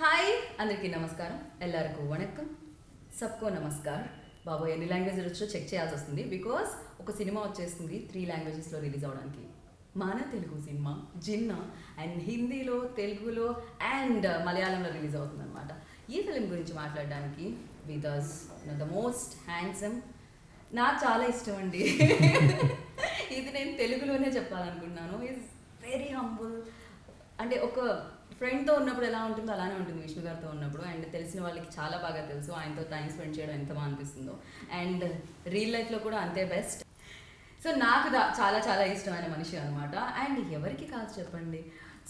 Hi అందరికీ నమస్కారం, ఎల్లరికూ వణక్కం, సబ్కో నమస్కార్. బాబు ఎన్ని లాంగ్వేజ్లు వచ్చో చెక్ చేయాల్సి వస్తుంది, బికాస్ ఒక సినిమా వచ్చేస్తుంది 3 లాంగ్వేజెస్లో రిలీజ్ అవడానికి. మన తెలుగు సినిమా జిన్నా అండ్ హిందీలో, తెలుగులో అండ్ మలయాళంలో రిలీజ్ అవుతుంది అనమాట. ఈ ఫిలిం గురించి మాట్లాడడానికి with us the most handsome, నాకు చాలా ఇష్టం అండి. ఇది నేను తెలుగులోనే చెప్పాలనుకుంటున్నాను. Is very humble. అంటే ఒక ఫ్రెండ్తో ఉన్నప్పుడు ఎలా ఉంటుందో అలానే ఉంటుంది విష్ణు గారితో ఉన్నప్పుడు. అండ్ తెలిసిన వాళ్ళకి చాలా బాగా తెలుసు ఆయనతో టైం స్పెండ్ చేయడం ఎంత బాగా అనిపిస్తుందో. అండ్ రియల్ లైఫ్లో కూడా అంతే బెస్ట్. సో నాకు చాలా చాలా ఇష్టమైన మనిషి అనమాట. అండ్ ఎవరికి కాదు చెప్పండి.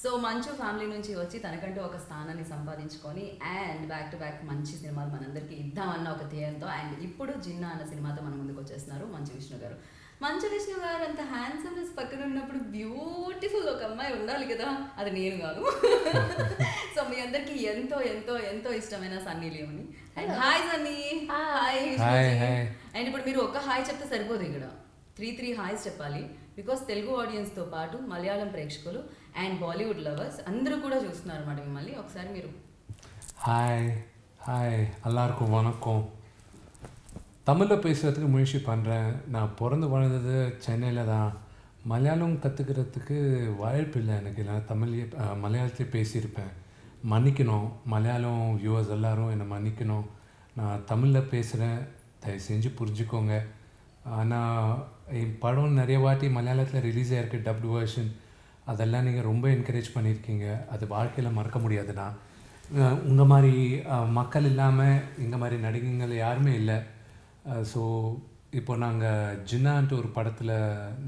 సో మంచు ఫ్యామిలీ నుంచి వచ్చి తనకంటూ ఒక స్థానాన్ని సంపాదించుకొని అండ్ బ్యాక్ టు బ్యాక్ మంచి సినిమాలు మనందరికీ ఇద్దామన్న ఒక ధ్యేయంతో అండ్ ఇప్పుడు జిన్నా అన్న సినిమాతో మన ముందుకు వచ్చేస్తున్నారు మంచు విష్ణు గారు. మంచు విష్ణు గారు అంత హ్యాండ్సమ్నెస్ పక్కన ఉన్నప్పుడు బ్యూటిఫుల్ ఒక అమ్మాయి ఉండాలి కదా, అది నేను కాదు. సో మీ అందరికి ఎంతో ఎంతో ఎంతో ఇష్టమైన Sunny Leone. And hi Sunny. Hi. And ఇప్పుడు మీరు ఒక హాయ్ చెప్తే సరిపోదు, ఇక్కడ 3 హాయ్స్ చెప్పాలి. బికాస్ తెలుగు ఆడియన్స్తో పాటు మలయాళం ప్రేక్షకులు అండ్ బాలీవుడ్ లవర్స్ అందరూ కూడా చూస్తున్నారు అన్నమాట మిమ్మల్ని. ఒకసారి మీరు ஹாய் எல்லாருக்கும் வணக்கம். தமிழில் பேசுகிறதுக்கு முயற்சி பண்ணுறேன். நான் பிறந்து வளர்ந்தது சென்னையில் தான். மலையாளம் கற்றுக்கிறதுக்கு வாய்ப்பு இல்லை எனக்கு. நான் மலையாளத்திலே பேசியிருப்பேன். மன்னிக்கணும், மலையாளம் வியூவர்ஸ் எல்லோரும் என்னை மன்னிக்கணும். நான் தமிழில் பேசுகிறேன், தயவு செஞ்சு புரிஞ்சுக்கோங்க. ஆனால் என் படம் நிறைய வாட்டி மலையாளத்தில் ரிலீஸ் ஆகிருக்கு, டப்டு வேர்ஷன். அதெல்லாம் நீங்கள் ரொம்ப என்கரேஜ் பண்ணியிருக்கீங்க. அது வாழ்க்கையில் மறக்க முடியாதுண்ணா. உங்கள் மாதிரி மக்கள் இல்லாமல் எங்கள் மாதிரி நடிகைகள் யாருமே இல்லை. ஸோ இப்போ நாங்கள் ஜின்னான்ட்டு ஒரு படத்தில்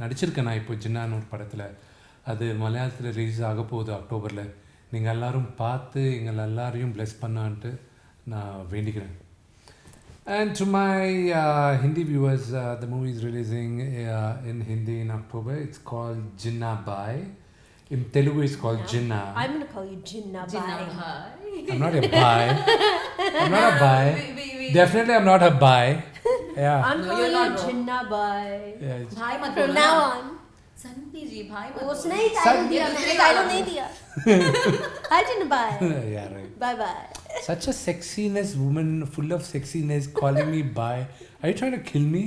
நடிச்சிருக்கேன். நான் இப்போ ஜின்னான்னு ஒரு படத்தில், அது மலையாளத்தில் ரிலீஸ் ஆக போகுது அக்டோபரில். நீங்கள் எல்லோரும் பார்த்து எங்களை எல்லாரையும் ப்ளெஸ் பண்ணான்ட்டு நான் வேண்டிக்கிறேன். And to my Hindi viewers, the movie is releasing in Hindi in October. It's called GINNA Bhai. In Telugu, it's called GINNA. I'm going to call you GINNA Bhai. I'm not a bhai. I'm not a bhai. Definitely, I'm not a bhai. Yeah. I'm calling you GINNA Bhai. Yeah. भाई मत From बोलना. now on. Sunny जी भाई मत उसने बोलो. ही title दिया, मैंने title नहीं दिया. Hi GINNA Bhai. Yeah, right. Bye bye. Such a sexiness woman, full of sexiness, calling me bhai. Are you trying to kill me?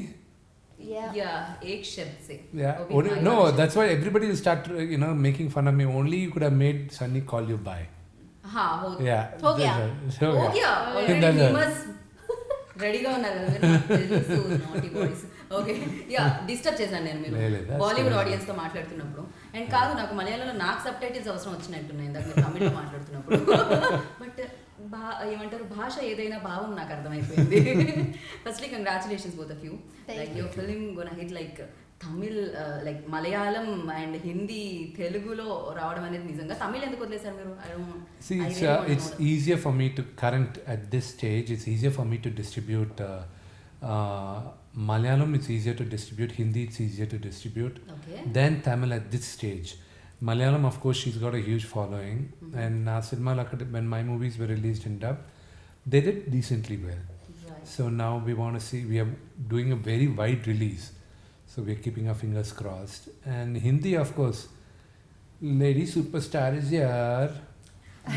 Yeah. Yeah, एक शब्द से. Yeah. वो भी भाई No, वाला that's why everybody will start, making fun of me. Only you could have made Sunny call you bhai. शब्द. हाँ हो Yeah. हो गया. हो गया. That's Already it. famous. రెడీగా ఉన్నారు కదా నాటి బాయ్స్. ఓకే, యా డిస్టర్బ్ చేశాను నేను మీరు లేదు, బాలీవుడ్ ఆడియన్స్తో మాట్లాడుతున్నప్పుడు. అండ్ కాదు, నాకు మలయాళంలో నాకు సబ్ టైటిల్స్ అవసరం వచ్చినట్టున్నాయి ఇందాక మీరు తమిళ్లో మాట్లాడుతున్నప్పుడు. బట్ ఏమంటారు, భాష ఏదైనా భావం నాకు అర్థమైపోయింది. Firstly congratulations both of you. Like your film gonna hit like Tamil, like Malayalam and Hindi, తెలుగులో రావడం అనేది నిజంగా. తమిళ్ ఎందుకు వదిలేశారు మీరు? See, it's easier for me to at this stage. It's easier for me to distribute Malayalam. It's easier to distribute Hindi. It's easier to distribute than Tamil at this stage. Malayalam, of course, she's got a huge following, and cinema when my movies were released in dub, they did decently well. Right. So now we want to see. We are doing a very wide release. So we're keeping our fingers crossed. And Hindi, of course, lady superstar is here.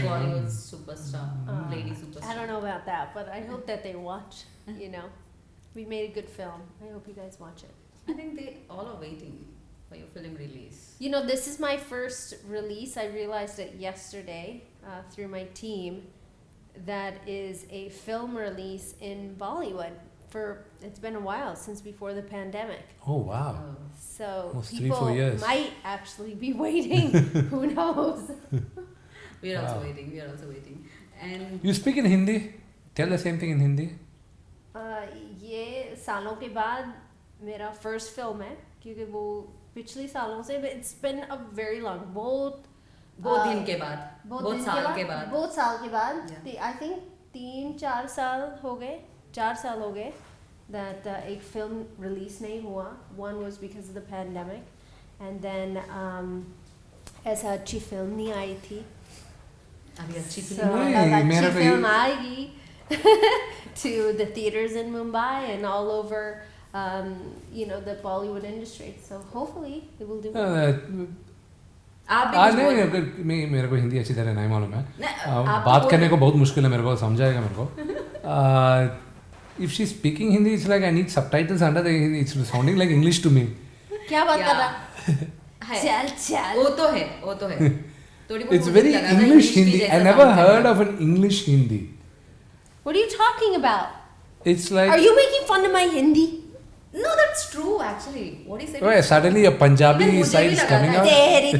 Bollywood superstar, lady superstar. I don't know about that, but I hope that they watch. We made a good film. I hope you guys watch it. I think they all are waiting for your film release. This is my first release. I realized it yesterday through my team. That is a film release in Bollywood. It's been a while since before the pandemic. Oh wow. So Almost people 3-4 years. might actually be waiting. Who knows? We are also Wow. waiting. We are also waiting. And You speak in Hindi? Tell the same thing in Hindi. ये सालों के बाद मेरा first film है, क्योंकि वो पिछले सालों से it's been a very long, बहुत दिन के बाद, बहुत साल के बाद, बहुत साल के बाद, Yeah. I think 3-4 साल हो गए, 4 साल हो गए that एक फिल्म रिलीज नहीं हुआ. One was because of the pandemic, and then ऐसा अच्छी फिल्म नहीं आई थी. अभी अच्छी So फिल्म नहीं, अब अच्छी मेरा भी- फिल्म आएगी to the theaters in Mumbai and all over the Bollywood industry. So hopefully it will do well. आप भी कुछ नहीं बोल- मैं मेरे को हिंदी अच्छी तरह नहीं मालूम है आप तो बात बोल- करने को बहुत मुश्किल है मेरे को समझाएगा मेरे को if she speaking Hindi it's like I need subtitles under the Hindi it's sounding like English to me क्या बात क्या? कर रहा है चल वो तो है थोड़ी बहुत इट्स मुझे वेरी लगा था इंग्लिश की हिंदी जैसा आई नेवर sound हर्ड करेगा। Of an English Hindi What are you talking about? It's like Are you making fun of my Hindi? No, that's true actually. What he said. Why suddenly a Even Punjabi मुझे side भी is लगा coming था। out? तेरी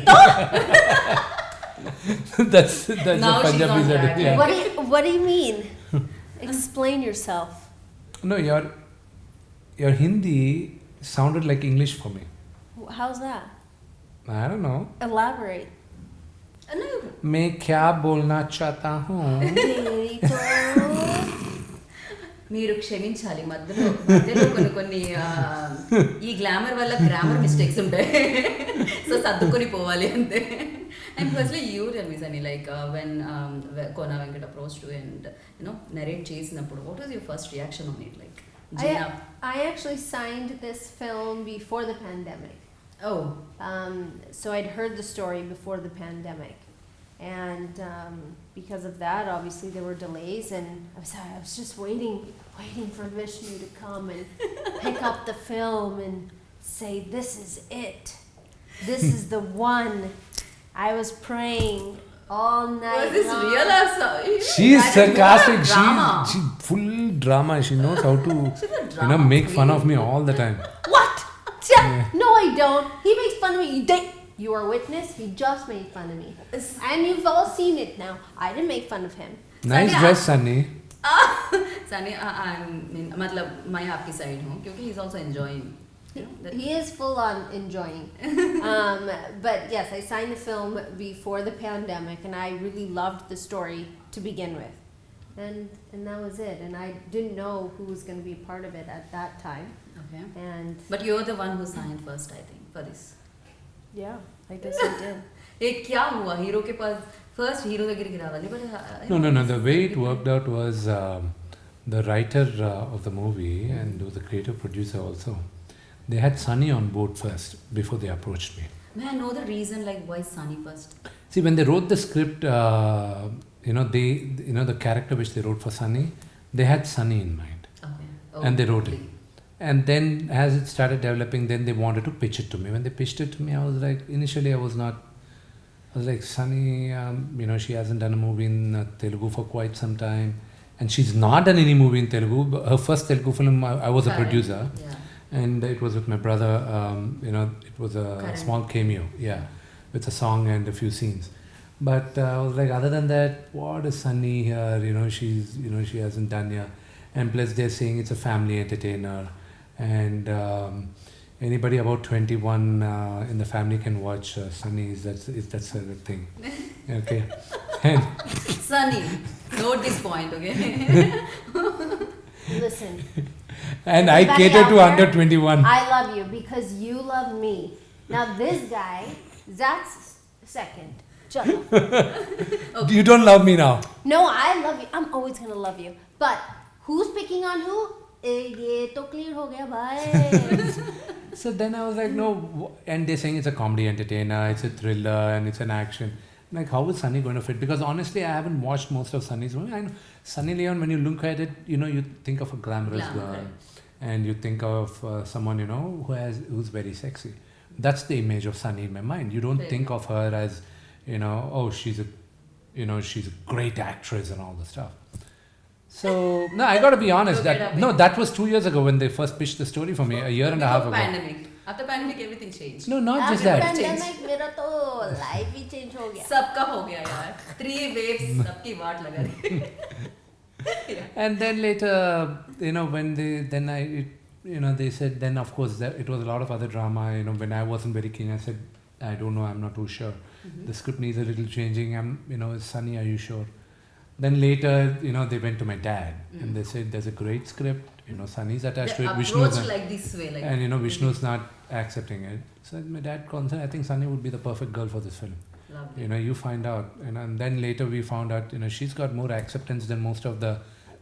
तो that's Now a she's Punjabi on side. track. Yeah. what do you mean? Explain yourself. No, your Hindi sounded like English for me. How's that? I don't know. Elaborate. No, मैं क्या बोलना चाहता हूँ तेरी तो మీరు క్షమించాలి మధ్యలో కొన్ని ఈ గ్లామర్ వల్ల గ్రామర్ మిస్టేక్స్ ఉంటాయి సో సర్దుకొని పోవాలి అంతే and firstly you tell me Sunny like when Kona Venkat approach to and you know narrate చేసినప్పుడు what was your first reaction on it like I actually signed this film before the pandemic. Oh So I'd heard the story before the pandemic. And because of that, obviously there were delays, and I was just waiting for Vishnu to come and pick up the film and say, "This is it. This is the one." I was praying all night was this long. real or so? she is sarcastic she full drama she knows how to She's a drama make fun queen. of me all the time What? No, I don't. He makes fun of me. You are witness. He just made fun of me, and you've all seen it now. I didn't make fun of him. nice Sunny, dress Sunny Sunny मतलब मैं आपकी side हूँ क्योंकि he is also enjoying He is full on enjoying. But yes, I signed the film before the pandemic, and I really loved the story to begin with, and that was it. And I didn't know who was going to be a part of it at that time. Okay. And But you're the one who signed first, I think, for this. yeah, I guess I did. ये क्या हुआ hero के पास first hero దగ్గర కి రావాలి but no the way it worked out was the writer of the movie and the creative producer also they had Sunny on board first before they approached me. may I know the reason like why Sunny first? See, when they wrote the script, the character which they wrote for Sunny, they had Sunny in mind, Okay. and they wrote it. And then, as it started developing, then they wanted to pitch it to me. When they pitched it to me, I was like, initially, I was like, Sunny, she hasn't done a movie in Telugu for quite some time, and she's not done any movie in Telugu. Her first Telugu film, I was a Correct. producer. Yeah. And it was with my brother, it was a Correct. small cameo, with a song and a few scenes. But I was like, other than that, what is Sunny here? She hasn't done here. And plus they're saying it's a family entertainer. And anybody about 21 in the family can watch Sunny, that's a good thing. Okay. And Sunny, note this point, okay? Listen, and I Everybody cater out to there, under 21. I love you because you love me. Now this guy, that's second. Chalo. You don't love me now. No, I love you. I'm always gonna love you. But who's picking on who? ये तो clear हो गया भाई. So then I was like, no, and they're saying it's a comedy entertainer, it's a thriller, and it's an action. Like, how is Sunny going to fit? Because honestly, I haven't watched most of Sunny's movie. I know Sunny Leone, when you look at it, you think of a glamorous Glamour, girl, right. and you think of someone, who's very sexy. That's the image of Sunny in my mind. You don't Right. think of her as, oh, she's a great actress and all the stuff. So no, I got to be honest. Look it up, That was 2 years ago when they first pitched the story for me. A year and a half Before ago. pandemic. After pandemic, everything changed. No, not just After that. pandemic, मेरा तो life ही change हो गया. सबका हो गया यार 3 waves सबकी वाट लगा रही And then later, when they said, then of course it was a lot of other drama. When I wasn't very keen, I said, I don't know, I'm not too sure. Mm-hmm. The script needs a little changing. Sunny, are you sure? Then later, they went to my dad and they said, there's a great script. Sunny's attached They to it. Vishnu's approach not, like this way like and Vishnu's not accepting it. So my dad concerned, I think Sunny would be the perfect girl for this film. lovely. You find out, and then later we found out, she's got more acceptance than most of the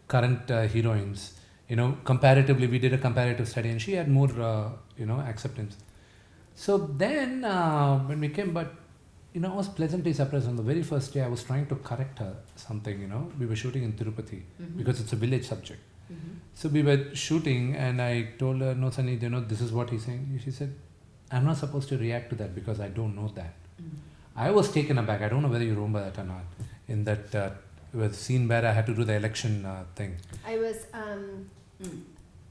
current heroines. Comparatively, we did a comparative study, and she had more, acceptance. So then, when we came, but I was pleasantly surprised. On the very first day, I was trying to correct her something, we were shooting in Tirupati because it's a village subject. So we were shooting and I told her, no, Sunny, this is what he's saying. She said, I'm not supposed to react to that because I don't know that. I was taken aback. I don't know whether you remember that or not. In that was scene where I had to do the election thing. I was,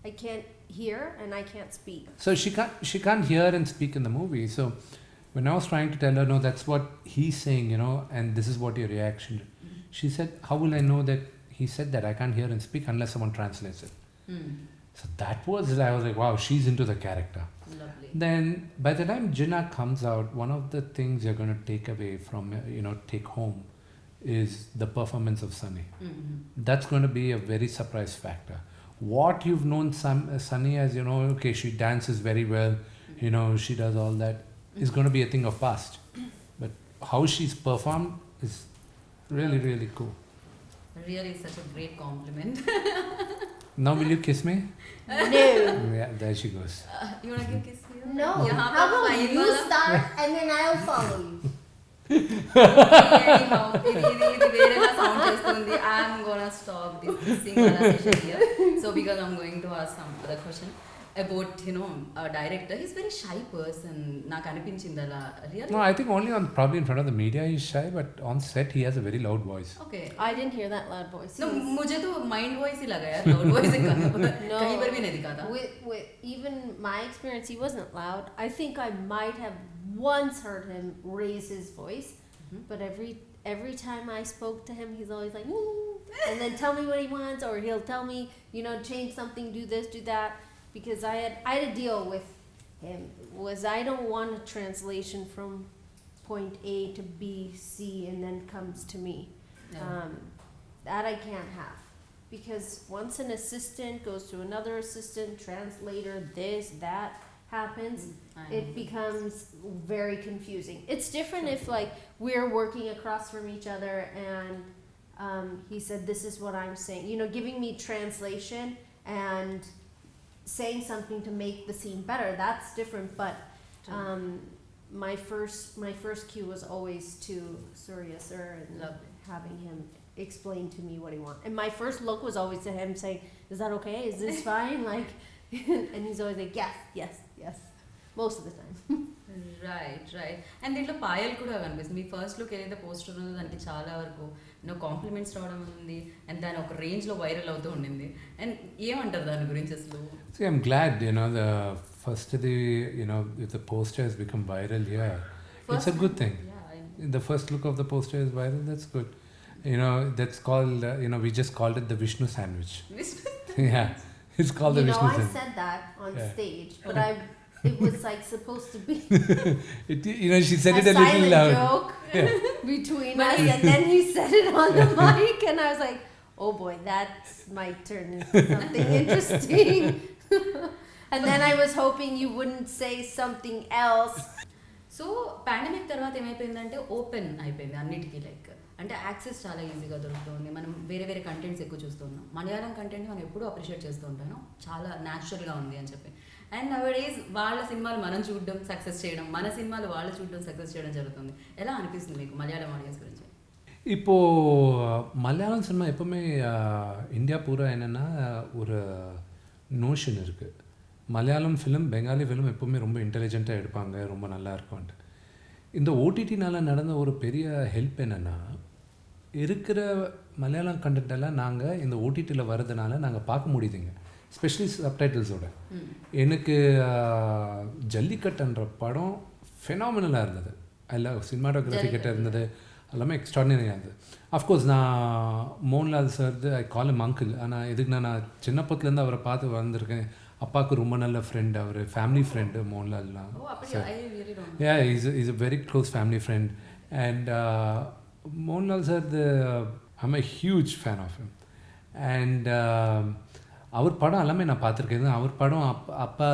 I can't hear and I can't speak. So she can't hear and speak in the movie. So when I was trying to tell her, no, that's what he's saying, and this is what your reaction. She said, how will I know that he said that? I can't hear and speak unless someone translates it. So that was, I was like, wow, she's into the character. Lovely. Then by the time GINNA comes out, one of the things you're going to take away from, take home is the performance of Sunny. That's going to be a very surprise factor. What you've known Sunny as, okay, she dances very well, she does all that, is going to be a thing of past. But how she's performed is really, really cool. Really such a great compliment. Now will you kiss me? No. Yeah, there she goes. You want to give kiss me? No. यहाँ How पर about fine you वाला- start and then I'll follow you? Anyhow, ఇది వేరేలా sound చేస్తుంది. I'm gonna stop this kissing session here. So because I'm going to ask some other question about a director. He's a very shy person. నాకు అనిపించింది అలా. Really? No, I think only probably in front of the media he's shy, but on set he has a very loud voice. Okay. I didn't hear that loud voice. No, मुझे तो mind voice ही लगा यार, loud voice ही कहा. कहीं पर भी नहीं दिखा था. With even my experience, he wasn't loud. I think I might have once heard him raise his voice, but every time I spoke to him, he's always like, and then tell me what he wants, or he'll tell me, change something, do this, do that. Because I had a deal with him. Was I don't want a translation from point A to B, C, and then comes to me. Yeah. That I can't have. Because once an assistant goes to another assistant, translator, this, that happens, it becomes very confusing. It's different if like we're working across from each other and he said, this is what I'm saying. Giving me translation and saying something to make the scene better, that's different. But my first cue was always to Surya sir and Lovely. having him explain to me what he wants. And my first look was always to him saying, is that okay? Is this fine? Like, and he's always like, yes. Most of the time. Right. And దీంట్లో పాయల్ కూడా కనిపిస్తుంది. మీ first look ఏదైతే poster ఉందో దానికి చాలా వరకు compliments రావడం ఉంది అండ్ దాని ఒక రేంజ్లో వైరల్ అవుతూ ఉండింది. అండ్ ఏమంటారు దాని గురించి అసలు? See, I'm glad, the first if the poster has become viral here, it's a good thing. Yeah, The first look of the poster is viral, that's good. That's called, we just called it the Vishnu sandwich. Yeah, it's called the Vishnu I sandwich. said that on Yeah. stage, but it was like supposed to be She said a it a little silent loud. joke Yeah. between us, and then he said it on the mic, and I was like, oh boy, that might turn into something interesting. And then I was hoping you wouldn't say something else. So pandemic తర్వాత ఏమైపోయిందంటే open అయిపోయింది అన్నిటికీ. అంటే access చాలా ఈజీగా దొరుకుతుంది. మనం వేరే కంటెంట్స్ ఎక్కువ చూస్తున్నాం. మలయాళం కంటెంట్ మనం ఎప్పుడూ అప్రిషియేట్ చేస్తూ ఉంటాను, చాలా న్యాచురల్గా ఉంది అని చెప్పి. అండ్ నవడేస్ వాళ్ళ సినిమాలు మనం చూడడం సక్సెస్ చేయడం, మన సినిమాలు వాళ్ళు చూడడం సక్సెస్ చేయడం జరుగుతుంది. ఎలా అనిపిస్తుంది మీకు మలయాళం ఆడియన్స్ గురించి? இப்போ மலையாளம் சினிமா எப்போவுமே இந்தியா பூரா என்னென்னா ஒரு நோஷன் இருக்குது, மலையாளம் ஃபிலிம் பெங்காலி ஃபிலிம் எப்போவுமே ரொம்ப இன்டெலிஜென்ட்டாக எடுப்பாங்க, ரொம்ப நல்லா இருக்கும்ன்ட்டு. இந்த ஓடிடினால் நடந்த ஒரு பெரிய ஹெல்ப் என்னென்னா, இருக்கிற மலையாளம் கண்டென்ட்டெல்லாம் நாங்கள் இந்த ஓடிடியில் வர்றதுனால நாங்கள் பார்க்க முடியுதுங்க, ஸ்பெஷலி சப்டைட்டில்ஸோட. எனக்கு ஜல்லிக்கட்டுன்ற படம் ஃபெனாமினலாக இருந்தது. அதில் சினிமாட்டோகிராஃபி கிட்ட இருந்தது, எல்லாமே எக்ஸ்ட்ராடினரியாக இருந்தது. அஃப்கோர்ஸ் நான் Mohanlal sir I call M uncle. ஆனால் எதுக்குன்னா நான் சின்னப்பத்துலேருந்து அவரை பார்த்து வந்திருக்கேன். அப்பாவுக்கு ரொம்ப நல்ல ஃப்ரெண்ட், அவர் ஃபேமிலி ஃப்ரெண்டு மோகன்லால்லாம். Is a very close family friend. And Mohanlal sir I'm a huge fan of him. And அவர் படம் எல்லாமே நான் பார்த்துருக்கேன். அவர் படம் அப்பா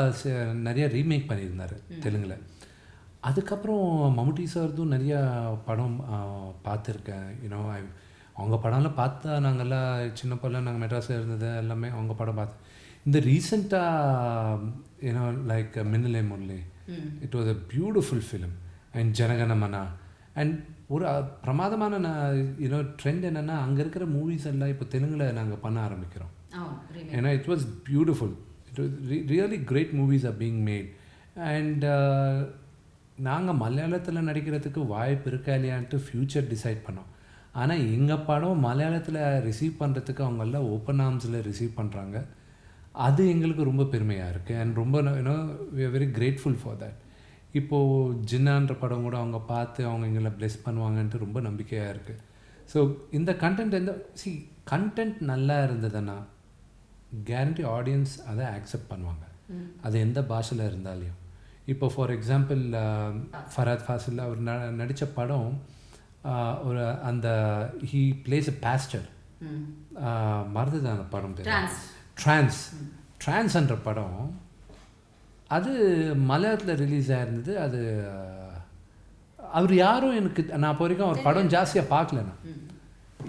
நிறைய ரீமேக் பண்ணியிருந்தார் தெலுங்கில். அதுக்கப்புறம் மம்முட்டி சார்தும் நிறையா படம் பார்த்துருக்கேன். அவங்க படம்லாம் பார்த்தா நாங்கள்லாம் சின்ன படம் நாங்கள் மெட்ராஸில் இருந்தது எல்லாமே அவங்க படம் பார்த்து. இந்த ரீசெண்டாக like Minnal Murali, it was a beautiful film. And Jana Gana Mana and ஒரு பிரமாதமான யூனோ ட்ரெண்ட் என்னென்னா அங்கே இருக்கிற மூவிஸ் எல்லாம் இப்போ தெலுங்கில் நாங்கள் பண்ண ஆரம்பிக்கிறோம். ஏன்னா it was beautiful. It was really great movies are being made. And நாங்கள் மலையாளத்தில் நடிக்கிறதுக்கு வாய்ப்பு இருக்கா இல்லையான்ட்டு ஃப்யூச்சர் டிசைட் பண்ணோம். ஆனால் எங்கள் படம் மலையாளத்தில் ரிசீவ் பண்ணுறதுக்கு அவங்கெல்லாம் ஓப்பன் ஆர்ம்ஸில் ரிசீவ் பண்ணுறாங்க. அது எங்களுக்கு ரொம்ப பெருமையாக இருக்குது. அண்ட் ரொம்ப you know we are very grateful for that. இப்போது ஜின்னான்ற படம் கூட அவங்க பார்த்து அவங்க எங்களை ப்ளெஸ் பண்ணுவாங்கன்ட்டு ரொம்ப நம்பிக்கையாக இருக்குது. ஸோ இந்த கண்டென்ட் கண்டென்ட் நல்லா இருந்ததுன்னா கேரண்டி ஆடியன்ஸ் அதை ஆக்செப்ட் பண்ணுவாங்க. அது எந்த பாஷையில் இருந்தாலையும். இப்போ ஃபார் எக்ஸாம்பிள் ஃபராத் ஃபாசில் அவர் நடித்த படம் ஒரு அந்த ஹீ பிளேஸ் அ பாஸ்டர், மறந்துதான் அந்த படம் பேர், ட்ரான்ஸ்ன்ற படம். அது மலையாளத்தில் ரிலீஸ் ஆகிருந்தது. அது அவர் யாரும் எனக்கு நான் இப்போ வரைக்கும் அவர் படம் ஜாஸ்தியாக பார்க்கலண்ணா.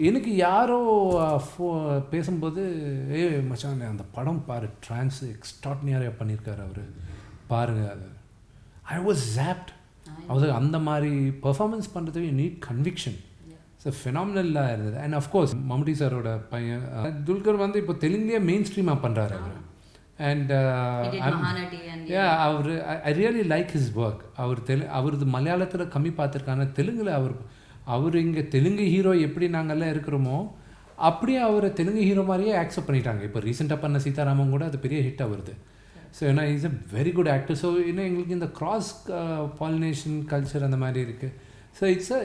எனக்கு யாரோ பேசும்போது மச்சான் அந்த படம் பாரு, ட்ரான்ஸ் எக்ஸ்ட்ராடினரியாக பண்ணியிருக்காரு அவர், பாருங்கள். அது ஐ வாஸ் ஜாப்ட். அவர் அந்த மாதிரி பர்ஃபார்மன்ஸ் பண்ணுறதுக்கு நீட் கன்விக்ஷன். ஸோ ஃபினாமினலாக இருந்தது. அண்ட் அஃப்கோர்ஸ் மம்முட்டி சாரோட பையன் துல்கர் வந்து இப்போ தெலுங்குலேயே மெயின் ஸ்ட்ரீமாக பண்ணுறாரு அவர். அண்ட் அவர் I really like his work. அவரது மலையாளத்தில் கம்மி பார்த்துருக்காங்க. தெலுங்கில் அவர் இங்கே தெலுங்கு ஹீரோ எப்படி நாங்கள்லாம் இருக்கிறோமோ அப்படியே அவரை தெலுங்கு ஹீரோ மாதிரியே ஆக்செப்ட் பண்ணிட்டாங்க. இப்போ ரீசெண்டாக பண்ண சீதாராமன் கூட அது பெரிய ஹிட்டாக வருது. ஸோ ஏன்னா is a very good actor. So இன்னும் எங்களுக்கு இந்த கிராஸ் பாலினேஷன் கல்ச்சர் அந்த மாதிரி இருக்குது. ஸோ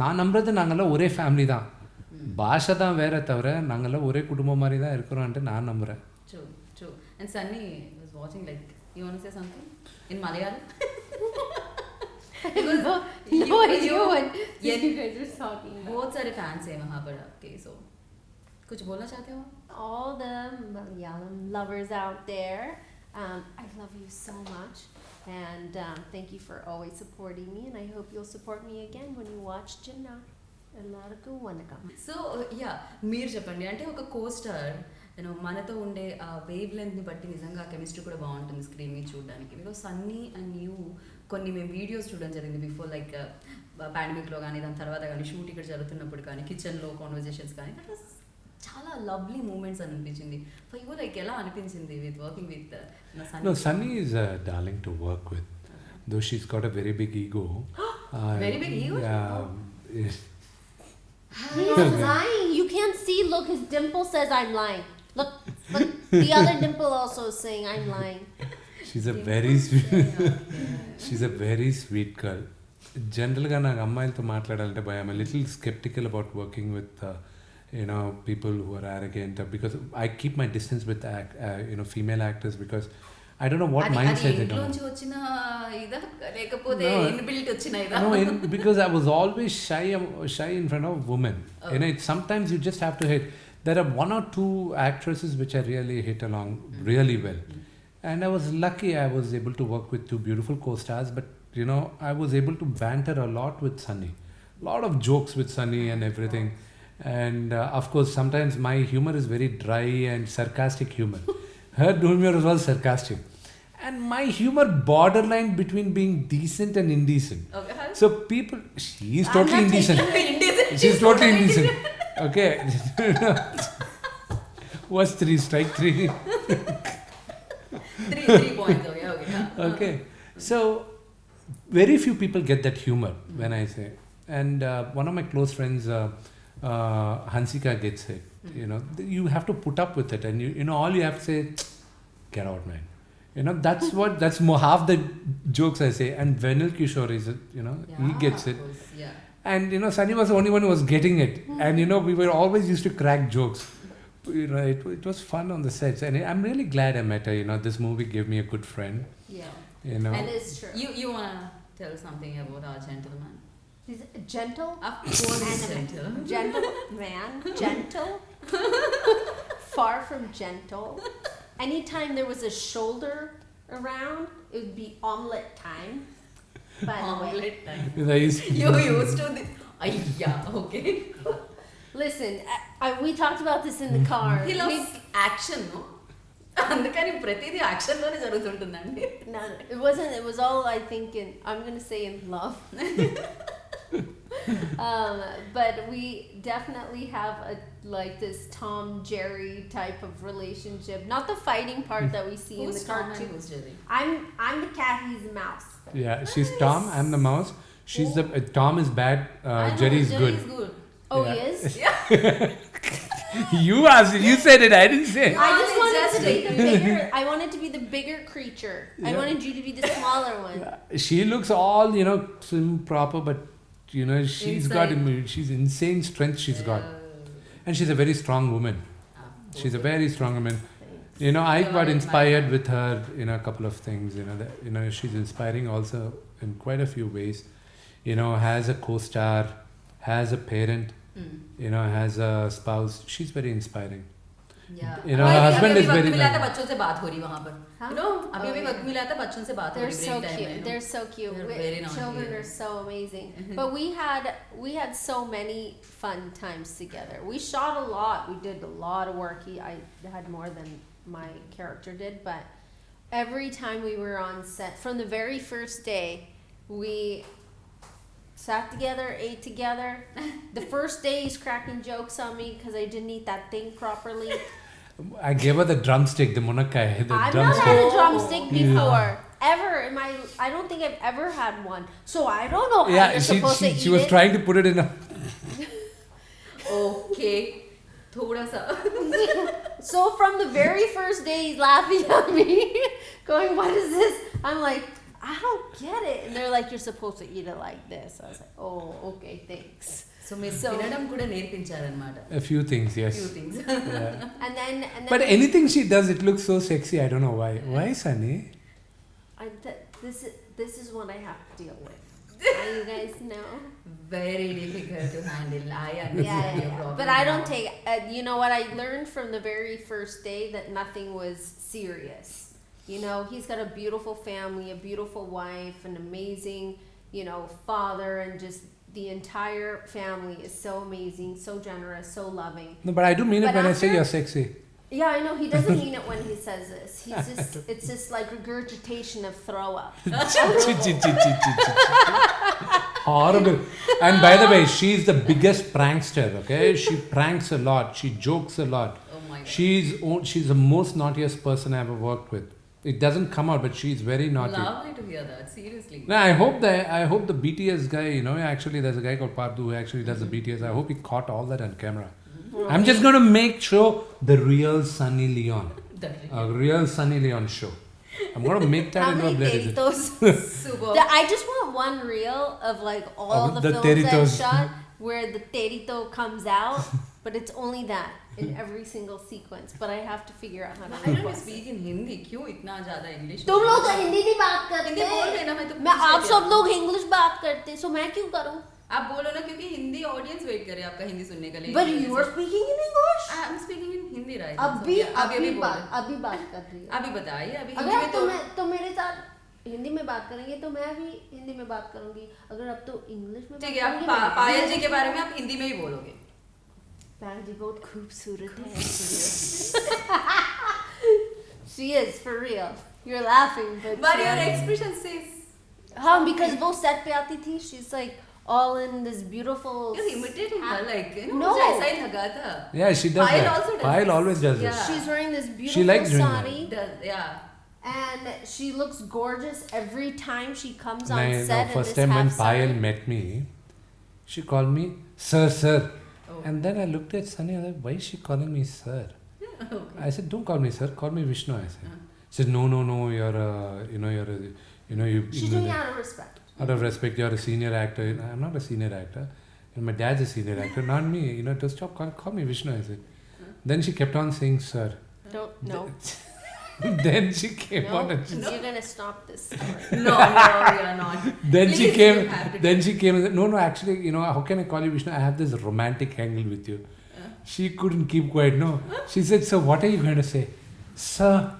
நான் நம்புறது நாங்கள்லாம் ஒரே ஃபேமிலி தான். பாஷை தான் வேற தவிர நாங்கள்லாம் ஒரே குடும்பம் மாதிரி தான் இருக்கிறோன்ட்டு நான் நம்புகிறேன். True. And Sunny was watching, like, you want to say something in Malayalam? You guys are talking. बहुत सारे fans हैं वहाँ पर आपके, so कुछ बोलना चाहते हो? All the Malayalam lovers out there, I love you so much, and thank you for always supporting me, and I hope you'll support me again when you watch GINNA. ఎల్లరికూ వనకం. సో యా మీరు చెప్పండి, అంటే ఒక co-star you know మనతో ఉండే ఆ wave లెంత్ని బట్టి నిజంగా కెమిస్ట్రీ కూడా బాగుంటుంది స్క్రీన్ మీద చూడడానికి. బికాస్ సన్నీ అండ్ యూ కొన్ని మేము వీడియోస్ చూడడం జరిగింది బిఫోర్, లైక్ పాండమిక్లో కానీ దాని తర్వాత కానీ షూట్ ఇక్కడ జరుగుతున్నప్పుడు కానీ కిచెన్లో కాన్వర్జేషన్స్ కానీ, దట్ వాస్ చాలా లవ్లీ మూమెంట్స్ అని అనిపించింది. ఫర్ యూ లైక్ ఎలా అనిపించింది with working with Sunny? No, Sunny is a darling to work with, though she's got a very big ego. Very big ego? Yeah. He's lying. You can't see. Look, his dimple says I'm lying. Look, the other dimple also is saying I'm lying. She's a very sweet. She's a very sweet girl. Generally, నాకు అమ్మాయిలతో మాట్లాడాలంటే భయం. I'm a little skeptical about working with people who are arrogant, because I keep my distance with female actors, because I don't know what mindset they don't. No, because I was always shy in front of women. Oh. Sometimes you just have to hit. There are one or two actresses which I really hit along really well. And I was lucky I was able to work with two beautiful co-stars, but I was able to banter a lot with Sunny. A lot of jokes with Sunny and everything. And of course, sometimes my humor is very dry and sarcastic humor. Her humor was sarcastic. And my humor borderline between being decent and indecent. Okay. So people, she's totally indecent. She's totally indecent. Okay. What's 3? Strike 3. 3 points. Okay. So very few people get that humor when I say. And one of my close friends, Hansika, gets it. You have to put up with it, and all you have to say, get out, man. That's more half the jokes I say. And Venil Kishore is he gets it. Yeah. And Sunny was the only one who was getting it. And we were always used to crack jokes. It was fun on the sets, and I'm really glad I met her. This movie gave me a good friend. Yeah. And it's true. You wanna tell something about our gentleman? He's gentle. Of course, gentle. Gentle man. Gentle. Far from gentle. Anytime there was a shoulder around, it would be omelette time. By the way. Omelette time. You used to this. Okay. Listen, we talked about this in the car. He loves action, no? అందుకని ప్రతిదీ యాక్షన్లోనే జరుగుతుంటుందండి. No, it wasn't. It was all, I think, I'm going to say in love. But we definitely have this Tom Jerry type of relationship. Not the fighting part that we see in Who's the Tom and cartoon. who's Jerry? I'm the cat. He's the mouse. Yeah, she's Tom. I'm the mouse. She's the Tom is bad. I know, Jerry's Jerry's good. good. Oh, Yeah. he is. You asked it. You said it. I didn't say. I just it's wanted just to be the like- bigger. I wanted to be the bigger creature. I Yeah. wanted you to be the smaller one. She looks all slim proper, but she's got she's insane strength. She's got, and she's a very strong woman. She's a very strong woman. I got inspired with her in a couple of things. She's inspiring also in quite a few ways. Has a co-star, has a parent, has a spouse. She's very inspiring. Yeah. Her husband is very मिला था nice. बच्चों से बात हो रही वहाँ पर. Huh? अभी Oh, वक्त मिला था बच्चों से बात हो They're रही so break time cute. में, They're so cute. They're We- very naughty, Children yeah. are so amazing. But we had so many fun times together. We shot a lot. We did a lot of work. I had more than my character did, but every time we were on set, from the very first day, we sat together, ate together. The first day he's cracking jokes on me because I didn't eat that thing properly. I gave her the drumstick, the munakai, the I've not drumstick. had a drumstick Yeah. before. Ever in my, I don't think I've ever had one. So I don't know how Yeah, you're she supposed to eat she was it. trying to put it in a. Okay. थोड़ा सा. So from the very first day, he's laughing at me, going, "What is this?" I'm like, "I don't get it." And they're like, "You're supposed to eat it like this." I was like, "Oh, okay, thanks." So మీరు So- తినడం కూడా నేర్పించారన్నమాట. A few things, yes. Few things. Yeah. And then But anything she does, it looks so sexy. I don't know why. Why, Sunny? this is what I have to deal with. You guys know. Very difficult to handle. I Yeah, understand your problem. But I don't now. take. You know what I learned from the very first day that nothing was serious. He's got a beautiful family, a beautiful wife, an amazing, father, and just the entire family is so amazing, so generous, so loving. No, but I do mean it But when I say after- you're sexy. Yeah, I know he doesn't mean it when he says this. It's just like regurgitation of throw up. Horrible. And by the way, she's the biggest prankster, okay? She pranks a lot. She jokes a lot. Oh my God. She's the most naughtiest person I ever worked with. It doesn't come out, but she's very naughty. Lovely to hear that. Seriously. No, I hope the BTS guy, actually there's a guy called Pardu who actually does the BTS. I hope he caught all that on camera. I'm just going to make sure the real Sunny Leone. A real Sunny Leone show. I'm going to make that How into a many blade. teritos? Super. I just want one reel of like all Of the the films teritos. I've shot where the terito comes out, but it's only that in every single sequence. But I have to figure out how to Why don't you request it. speak in Hindi? क्यों इतना ज़्यादा English? तुम लोग तो हिंदी नहीं बात हिंदी बोल रहे करते ना, मैं तो मैं पूछ आप रही सब हूँ। लोग इंग्लिश बात करते सो मैं क्यों करूं आप बोलो ना क्योंकि हिंदी ऑडियंस वेट करे आपका हिंदी सुनने के लिए. But you are speaking in English I am speaking in Hindi right. अभी अभी बोल बात रहे. अभी बात कर रही है अभी बताइए अभी अगर हिंदी आप में तो तो मेरे साथ हिंदी में बात करेंगे तो मैं भी हिंदी में बात करूंगी अगर आप तो इंग्लिश में ठीक है. आप बात करेंगे, पायल जी के बारे में आप हिंदी में ही बोलोगे. पायल जी बहुत खूबसूरत है she is for real you're laughing but But your expression says हाँ because वो set पे आती थी she's like all in this beautiful you're imitating her like No. मुझे ऐसा ही लगा था. Yeah, she does Payal that. also does Payal this. always does Yeah. this. she's wearing this She beautiful likes doing that. sari Yeah. and she looks gorgeous every time she comes on No, set first in time this when half sari. Payal met me, she called me sir. Oh. And then I looked at Sunny, I was like, why is she calling me sir? I said, don't call me sir, call me Vishnu. I said. She said, no, you're a, she's doing it out of respect out of respect, you're a senior actor. I'm not a senior actor. And my dad's a senior actor, not me. To stop, call me Vishnu, I said. Then she kept on saying sir. don't no Then she came no on and she, you're gonna stop this story. No, we are not. then she Please, came you have to then she came and said, no, actually, how can I call you Vishnu? I have this romantic angle with you. She couldn't keep quiet. No, she said, so what are you going to say? Sir.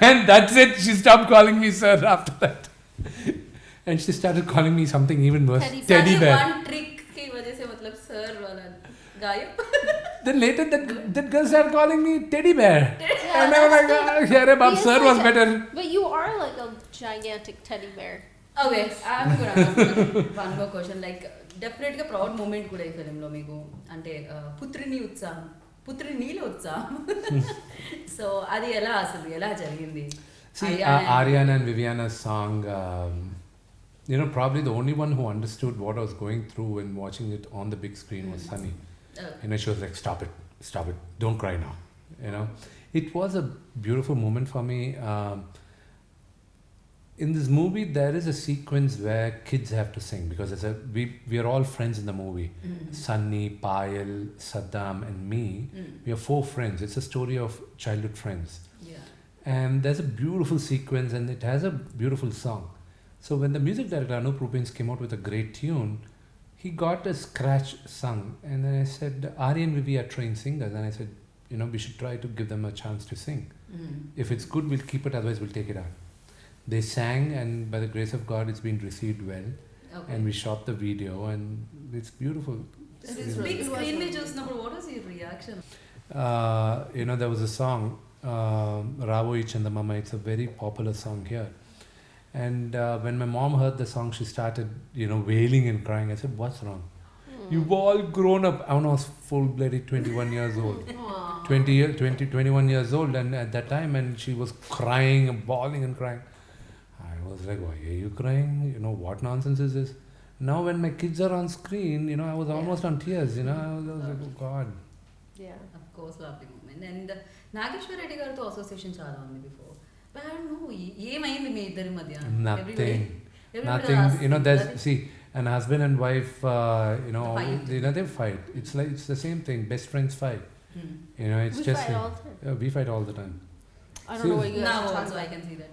And that's it. She stopped calling me sir after that. And she started calling me something even worse. Teddy bear. One trick की वजह से मतलब sir वाला गायब. Then later that girl started calling me teddy bear. And I was like, that's yeah, but He is sir like was a- better. But you are like a gigantic teddy bear. Okay I'm కూడా one more question like డెఫినెట్గా proud moment కూడా ఈ ఫిలింలో మీకు అంటే పుత్రిని ఉత్సాహం పుత్రినిలో ఉత్సాహం so అది ఎలా అసలు ఎలా జరిగింది See, Ariana and Viviana's song, probably the only one who understood what I was going through when watching it on the big screen was Sunny. She was like, stop it, don't cry now. It was a beautiful moment for me. In this movie, there is a sequence where kids have to sing because we are all friends in the movie. Sunny, Payal, Saddam, and me. We are 4 friends. It's a story of childhood friends. And there's a beautiful sequence and it has a beautiful song. So when the music director Anup Rupins came out with a great tune, he got a scratch sung. And then I said, Ari and Vivi are trained singers. And I said, we should try to give them a chance to sing. If it's good, we'll keep it, otherwise we'll take it out. They sang and by the grace of God, it's been received well. Okay. And we shot the video and it's beautiful. Big screen में చూసినప్పుడు what was your reaction? There was a song, Ravo Chandamama. It's a very popular song here. And when my mom heard the song, she started, wailing and crying. I said, what's wrong? You've all grown up. I was full-blooded 21 years old. 21 years old. And at that time, and she was crying and bawling and crying. I was like, why are you crying? What nonsense is this? Now when my kids are on screen, I was almost on tears. I was like, oh God. Yeah. Of course, lovely moment. And Nageswara Reddy గారితో association చాలా ఉంది before but I don't know ఏమైంది మీ ఇద్దరి మధ్య Nothing. there's See, an husband and wife, Fight. they fight. It's the same thing. Best friends fight. It's We just fight all the time. we fight all the time. I don't know what you guys now are talking also I about. can see that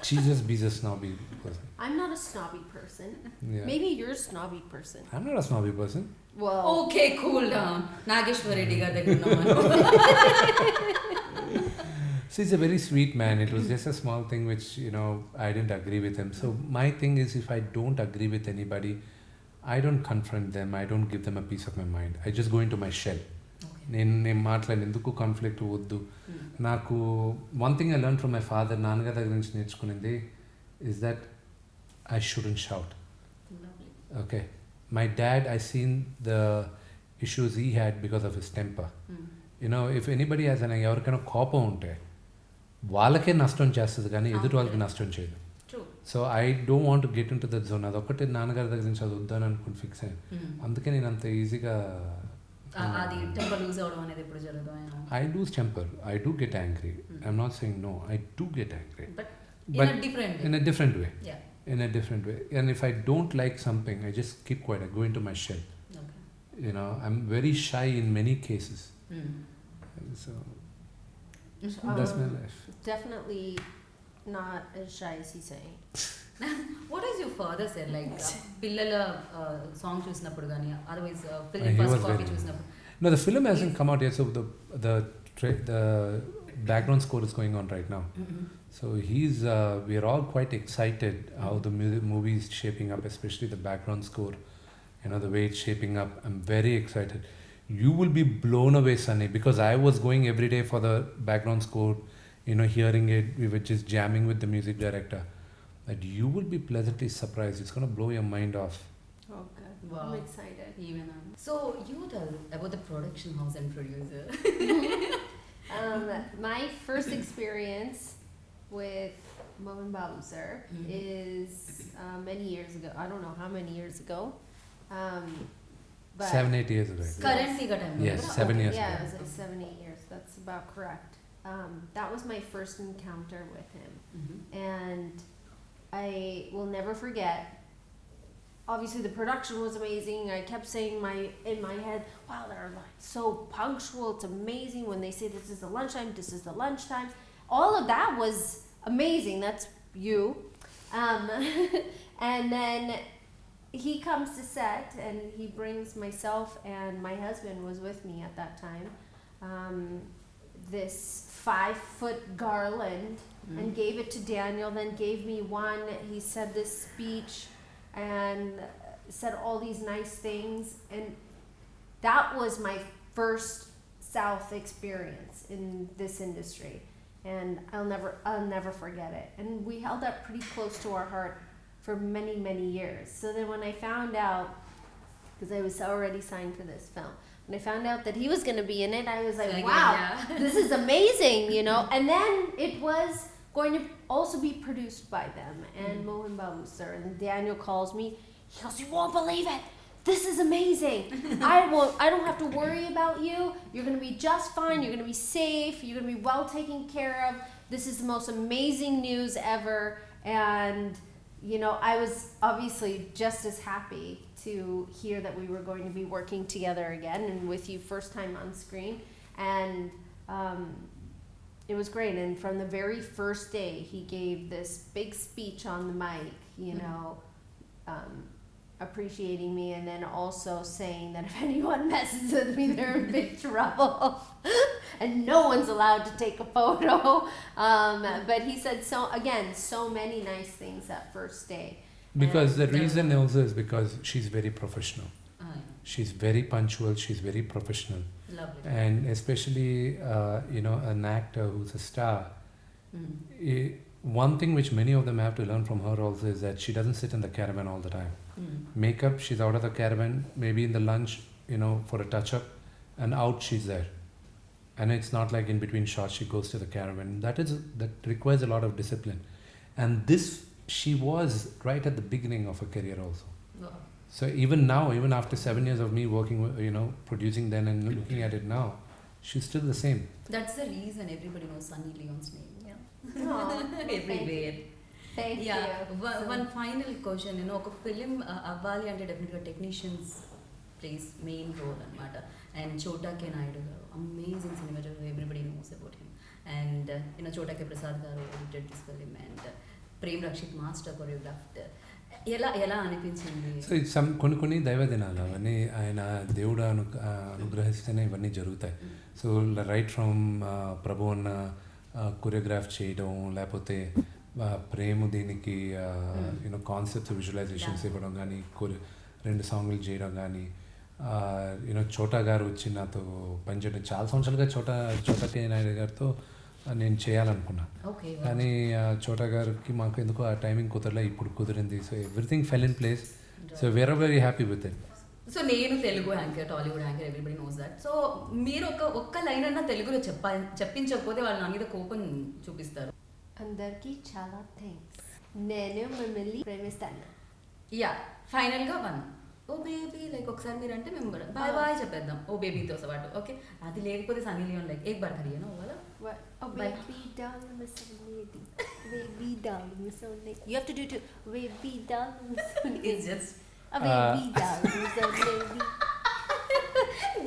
She just be a snobby person. I'm not a snobby person. Yeah. Maybe you're a snobby person. I'm not a snobby person. Well, okay cool down Nageswara Reddy గారి దగ్గర ఉన్నాం See, he's a very sweet man. It was just a small thing which, I didn't agree with him. So my thing is, if I don't agree with anybody, I don't confront them. I don't give them a piece of my mind. I just go into my shell. నేను మాట్లాడి ఎందుకు conflict వద్దు నాకు one thing I learn from my father నాన్నగారి దగ్గర నుంచి నేర్చుకునేది is that I shouldn't shout okay my dad I seen the issues he had because of his temper if anybody has అని ఎవరికైనా కోపం ఉంటే వాళ్ళకే నష్టం చేస్తుంది కానీ ఎదుటి వాళ్ళకి నష్టం చేయదు so I don't want to get in to that zone అదొక్కటి నాన్నగారి దగ్గర నుంచి అది వద్దని అనుకుని ఫిక్స్ అయ్యాను అందుకే నేను అంత ఈజీగా అది టెంపర్ లూజ్ అవడం అనేది ఎప్పుడు జరుగుతుంది I lose temper. I do get angry. I'm not saying no. I do get angry. But But in a different way. Yeah. Yeah. In a different way. And if I don't like something, I just keep quiet. I go into my shell. Okay. I'm very shy in many cases. And so that's my life. definitely not as shy as he's saying. What does your father say? Like పిల్లల song చూసినప్పుడు కానీ otherwise He film was first copy very- చూసినప్పుడు No, the film hasn't come out yet. So the background score is going on right now. So we are all quite excited how the movie is shaping up, especially the background score. The way it's shaping up. I'm very excited. You will be blown away, Sunny, because I was going every day for the background score, hearing it. We were just jamming with the music director. That you will be pleasantly surprised. It's going to blow your mind off. Oh, good. Wow. I'm excited. Even so you tell about the production house and producer. My first experience with Mohan Babu sir is many years ago. I don't know how many years ago. But 7-8 years ago. Currently got time. Yes, 7 years yeah, ago. it was like 7-8 years. That's about correct. That was my first encounter with him, and I will never forget. Obviously, the production was amazing. I kept saying in my head, "Wow, they're like so punctual. It's amazing when they say this is the lunchtime. This is the lunchtime." All of that was amazing. That's you. And then he comes to set, and he brings myself and my husband was with me at that time. This 5-foot garland, and gave it to Daniel. Then gave me one. He said this speech. And said all these nice things, and that was my first South experience in this industry, and I'll never forget it. And we held that pretty close to our heart for many, many years. So then when I found out, because I was already signed for this film, when I found out that he was going to be in it, I was like, wow, this is amazing, you know. And then it was going to also be produced by them and Mohan Babu sir. And Daniel calls me. He goes, you won't believe it. This is amazing. I don't have to worry about you. You're going to be just fine. You're going to be safe. You're going to be well taken care of. This is the most amazing news ever. And, you know, I was obviously just as happy to hear that we were going to be working together again and with you first time on screen. And it was great. And from the very first day, he gave this big speech on the mic, you know, appreciating me, and then also saying that if anyone messes with me, they're in big trouble. And no one's allowed to take a photo. But he said so many nice things that first day. Because the reason also is because she's very professional. She's very punctual, she's very professional. Lovely. And especially, you know, an actor who's a star, one thing which many of them have to learn from her also is that she doesn't sit in the caravan all the time. Makeup, she's out of the caravan, maybe in the lunch, you know, for a touch-up, and out she's there. And it's not like in between shots she goes to the caravan. That requires a lot of discipline. And this, she was right at the beginning of her career also. Wow. So even now, even after 7 years of me working, you know, producing then and looking at it now, she's still the same. That's the reason everybody knows Sunny Leone's name. Yeah. Everywhere. Thank you. One final question, you know, ఒక film అవ్వాలి అంటే డెఫినెట్గా technicians place main role అనమాట. And Chota K Naidu garu amazing cinematography, everybody knows about him. And you know Chota K Prasad garu edited this film, and Prem Rakshith master choreographed. ఎలా అనిపించింది? So కొన్ని దైవ దినాలు అవన్నీ ఆయన దేవుడు అనుగ్రహిస్తేనే ఇవన్నీ జరుగుతాయి. సో రైట్ ఫ్రమ్ ప్రభు అన్న కొరియోగ్రాఫ్ చేయడం, లేకపోతే ప్రేమ దీనికి యూనో కాన్సెప్ట్స్ విజువలైజేషన్స్ ఇవ్వడం కానీ, 2 సాంగ్లు చేయడం కానీ, యూనో చోటా గారు వచ్చి నాతో పనిచేయడం. చాలా సంవత్సరాలుగా చోటా కే నాయుడు గారితో నేను చేయాలనుకున్నాను. కానీ చోటా గారికి మాకు ఎందుకో ఆ టైమింగ్ కుదరలే, ఇప్పుడు కుదిరింది. So everything fell in place. So we're very happy with it. So నేను Telugu anchor, Tollywood anchor, everybody knows that. So మీరు ఒక్క లైన్ అన్నా తెలుగులో చెప్పించకపోతే వాళ్ళు నా మీద కోపం చూపిస్తారు. అందరికీ చాలా థ్యాంక్స్. నేను మిమ్మల్ని ప్రేమిస్తాను. యా, ఫైనల్గా ఓ బేబీ లైక్ ఒకసారి మీరు అంటే మేము బాయ్ బాయ్ చెప్పేద్దాం ఓ బేబీతో పాటు. ఓకే, అది లేకపోతే సన్నీ లియోన్ లైక్ ఏక్ బార్ కరియే నా వాలా. Oh baby doll, miss lady. Baby doll, miss lady. You have to do too. Baby doll, miss lady. It's just a baby doll, miss lady.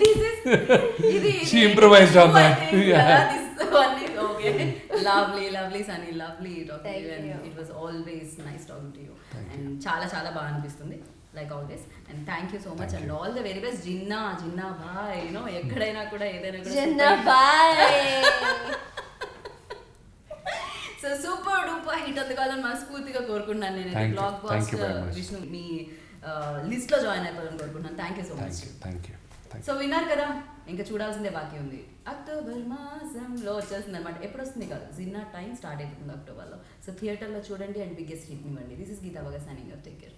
This is She improvised on that. Yeah, this one is okay. Lovely Sunny, lovely talking to you, and it was always nice talking to you. And చాలా బాగా అనిపిస్తుంది like always, and thank you so much, and all the very best. Jinnah bye, you know, ఎక్కడైనా కూడా ఏదైనా కూడా Ginna bye. So super duper hit అందుకోవాలని మనస్ఫూర్తిగా కోరుకుంటున్నాను. నేను బ్లాగ్ బాస్టర్ విష్ణు మీ లిస్ట్ లో జాయిన్ అయిపోవాలని కోరుకుంటున్నాను. Thank you so much. So విన్నారు కదా, ఇంకా చూడాల్సిందే బాకీ ఉంది. అక్టోబర్ మాసంలో వచ్చేస్తుంది అనమాట. ఎప్పుడు వస్తుంది కాదు, జిన్నా టైం స్టార్ట్ అయిపోతుంది అక్టోబర్లో. సో థియేటర్లో చూడండి అండ్ బిగ్గెస్ట్ హిట్ ఇవ్వండి. దిస్ ఇస్ గీతా బగా సైనింగ్ ఆఫ్. Take care.